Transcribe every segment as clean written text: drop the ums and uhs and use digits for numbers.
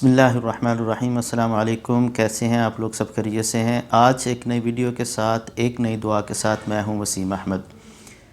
बिस्मिल्लाहिर्रहमानिर्रहीम। अस्सलाम वालेकुम। कैसे हैं आप लोग? सब खैरियत से हैं? आज एक नई वीडियो के साथ, एक नई दुआ के साथ मैं हूं वसीम अहमद।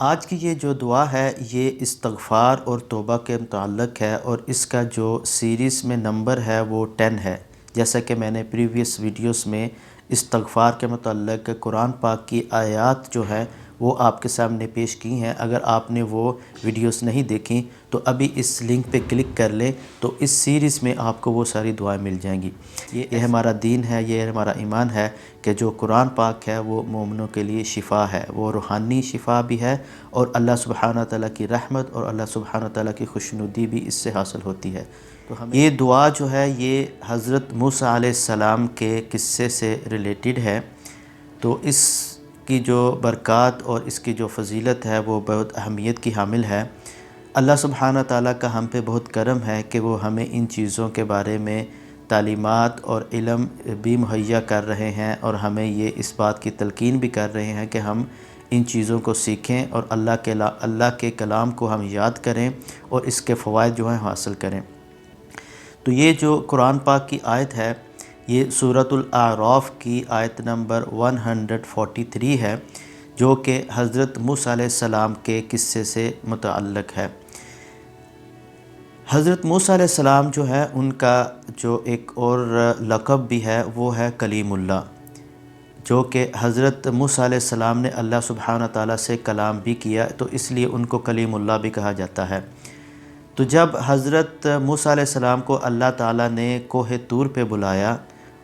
आज की ये जो दुआ है ये इस्तग़फ़ार और तौबा के मुताल्लिक़ है और इसका जो सीरीज़ में नंबर है वो 10 है। जैसा कि मैंने प्रीवियस वीडियोस में इस्तग़फ़ार के मुताल्लिक़ कुरान पाक की आयत जो है वो आपके सामने पेश की हैं। अगर आपने वो वीडियोस नहीं देखी तो अभी इस लिंक पे क्लिक कर लें तो इस सीरीज़ में आपको वो सारी दुआएं मिल जाएंगी। ये हमारा दीन है, ये हमारा ईमान है कि जो कुरान पाक है वो मोमिनों के लिए शिफ़ा है, वो रूहानी शिफ़ा भी है और अल्लाह सुब्हानहू तआला की रहमत और अल्लाह सुब्हानहू तआला की खुशनुदी भी इससे हासिल होती है। तो हमें ये दुआ जो है ये हज़रत मूसा अलैहिस्सलाम के किस्से से रिलेटेड है। तो इसकी जो बरक़ात और इसकी जो फ़जीलत है वो बहुत अहमियत की हामिल है। अल्लाह सुब्हानहू तआला का हम पे बहुत करम है कि वो हमें इन चीज़ों के बारे में तालीमात और इल्म भी मुहैया कर रहे हैं और हमें ये इस बात की तलकीन भी कर रहे हैं कि हम इन चीज़ों को सीखें और अल्लाह के कलाम को हम याद करें और इसके फ़वाइद जो हैं हासिल करें। तो ये जो कुरान पाक की आयत है ये सूरतुल आराफ की आयत नंबर 143 है जो कि हज़रत मूसा अलैहिस्सलाम के किस्से से मुतअल्लिक़ है। हज़रत मूसा अलैहिस्सलाम जो है उनका जो एक और लक़ब भी है वो है कलीमुल्लाह, जो कि हज़रत मूसा अलैहिस्सलाम ने अल्लाह सुब्हानहू तआला से कलाम भी किया तो इसलिए उनको कलीमुल्लाह भी कहा जाता है। तो जब हज़रत मूसा अलैहिस्सलाम को अल्लाह ताला ने कोहे तूर पे बुलाया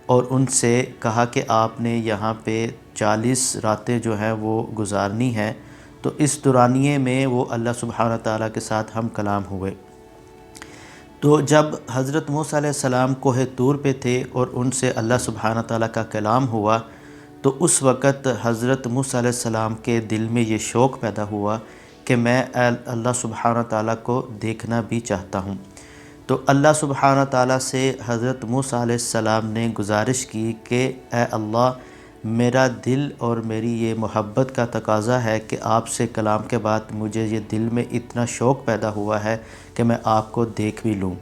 और उनसे कहा कि आपने यहाँ पे 40 रातें जो हैं वो गुजारनी हैं, तो इस दौरानिए में वो अल्लाह सुब्हानहू तआला के साथ हम कलाम हुए। तो जब हज़रत मूसा अलैहिस्सलाम कोहे तूर पे थे और उनसे अल्लाह सुब्हानहू तआला का कलाम हुआ तो उस वक़्त हज़रत मूसा अलैहिस्सलाम के दिल में ये शौक़ पैदा हुआ कि मैं अल्लाह सुब्हानहू तआला को देखना भी चाहता हूँ। तो अल्लाह सुब्हानहू तआला से हज़रत मूसा अलैहिस्सलाम ने गुजारिश की कि ए अल्लाह मेरा दिल और मेरी ये मोहब्बत का तकाज़ा है कि आपसे कलाम के बाद मुझे ये दिल में इतना शौक़ पैदा हुआ है कि मैं आपको देख भी लूँ।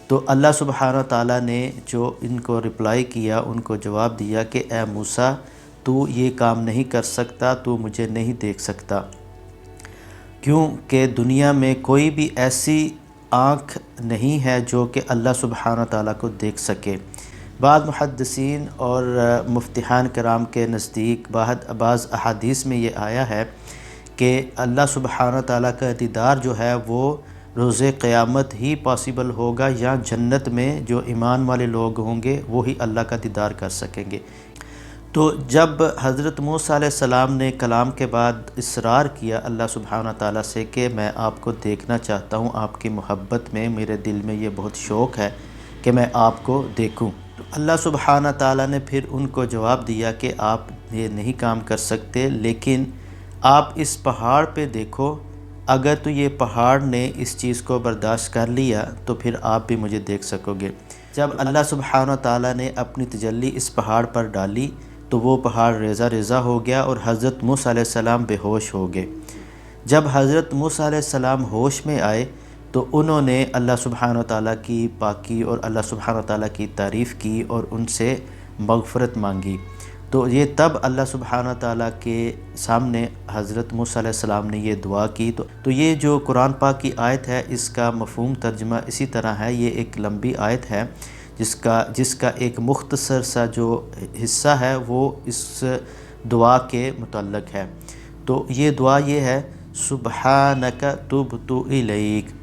तो अल्लाह सुब्हानहू तआला ने जो इनको रिप्लाई किया, उनको जवाब दिया कि ए मूसा तू ये काम नहीं कर सकता, तू मुझे नहीं देख सकता, क्योंकि दुनिया में कोई भी ऐसी आँख नहीं है जो कि अल्लाह सुब्हानहू तआला को देख सके। बाद मुहद्दिसीन और मुफ्तिहान कराम के नज़दीक बाज़ अहादीस में ये आया है कि अल्लाह सुब्हानहू तआला का दीदार जो है वो रोज़े क़यामत ही पॉसिबल होगा या जन्नत में जो ईमान वाले लोग होंगे वो ही अल्लाह का दीदार कर सकेंगे। तो जब हज़रत मूसा अलैहिस्सलाम ने कलाम के बाद इसरार किया अल्लाह सुब्हानहू तआला से कि मैं आपको देखना चाहता हूँ, आपकी मोहब्बत में मेरे दिल में ये बहुत शौक़ है कि मैं आपको देखूँ, तो अल्लाह सुब्हानहू तआला ने फिर उनको जवाब दिया कि आप ये नहीं काम कर सकते, लेकिन आप इस पहाड़ पे देखो, अगर तो ये पहाड़ ने इस चीज़ को बर्दाश्त कर लिया तो फिर आप भी मुझे देख सकोगे। जब अल्लाह सुब्हानहू तआला ने अपनी तजल्ली इस पहाड़ पर डाली तो वो पहाड़ रेज़ा रेज़ा हो गया और हज़रत मूसा अलैहिस्सलाम बेहोश हो गए। जब हज़रत मूसा अलैहिस्सलाम होश में आए तो उन्होंने अल्लाह सुब्हानहू तआला की पाकी और अल्लाह सुब्हानहू तआला की तारीफ़ की और उनसे मग़फ़रत मांगी। तो ये तब अल्लाह सुब्हानहू तआला के सामने हज़रत मूसा अलैहिस्सलाम ने ये दुआ की। तो ये जो कुरान पाक की आयत है इसका मफ़हूम तर्जुमा इसी तरह है। ये एक लंबी आयत है जिसका एक मुख्तसर सा जो हिस्सा है वो इस दुआ के मुतल्लिक़ है। तो ये दुआ ये है सुब्हानक तुब्तु इलैक।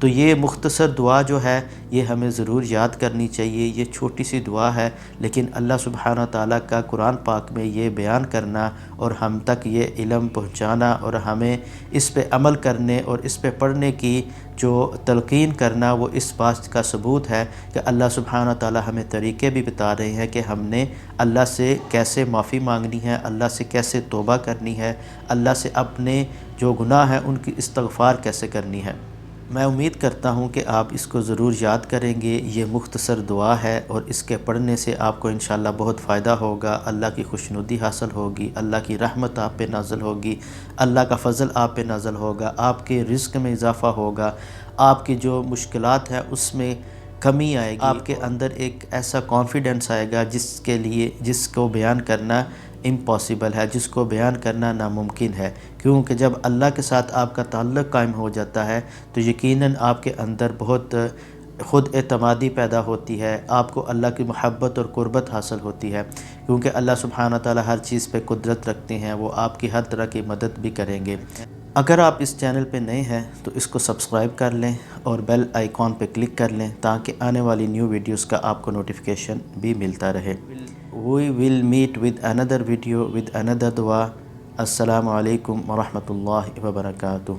तो ये मुख्तसर दुआ जो है ये हमें ज़रूर याद करनी चाहिए। ये छोटी सी दुआ है लेकिन अल्लाह सुब्हानहू तआला का कुरान पाक में ये बयान करना और हम तक ये इल्म पहुँचाना और हमें इस पे अमल करने और इस पे पढ़ने की जो तलकीन करना वो इस बात का सबूत है कि अल्लाह सुब्हानहू तआला हमें तरीक़े भी बता रहे हैं कि हमने अल्लाह से कैसे माफ़ी मांगनी है, अल्लाह से कैसे तौबा करनी है, अल्लाह से अपने जो गुनाह हैं उनकी इस्तग़फ़ार कैसे करनी है। मैं उम्मीद करता हूँ कि आप इसको ज़रूर याद करेंगे। ये मुख्तसर दुआ है और इसके पढ़ने से आपको इंशाअल्लाह बहुत फ़ायदा होगा, अल्लाह की खुशनुदी हासिल होगी, अल्लाह की रहमत आप पे नाज़िल होगी, अल्लाह का फ़ज़ल आप पे नाज़िल होगा, आपके रिज़्क़ में इजाफ़ा होगा, आपकी जो मुश्किलात हैं उसमें کمی آئے گی، آپ کے اندر ایک ایسا کانفیڈنس آئے گا جس کو بیان کرنا امپاسبل ہے، جس کو بیان کرنا ناممکن ہے، کیونکہ جب اللہ کے ساتھ آپ کا تعلق قائم ہو جاتا ہے تو یقیناً آپ کے اندر بہت خود اعتمادی پیدا ہوتی ہے، آپ کو اللہ کی محبت اور قربت حاصل ہوتی ہے، کیونکہ اللہ سبحانہ تعالی ہر چیز پہ قدرت رکھتے ہیں، وہ آپ کی ہر طرح کی مدد بھی کریں گے۔ اگر آپ اس چینل پہ نئے ہیں تو اس کو سبسکرائب کر لیں اور بیل آئیکن پہ کلک کر لیں تاکہ آنے والی نیو ویڈیوز کا آپ کو نوٹیفیکیشن بھی ملتا رہے۔ We will meet with another video with another دعا۔ السلام علیکم ورحمۃ اللہ وبرکاتہ۔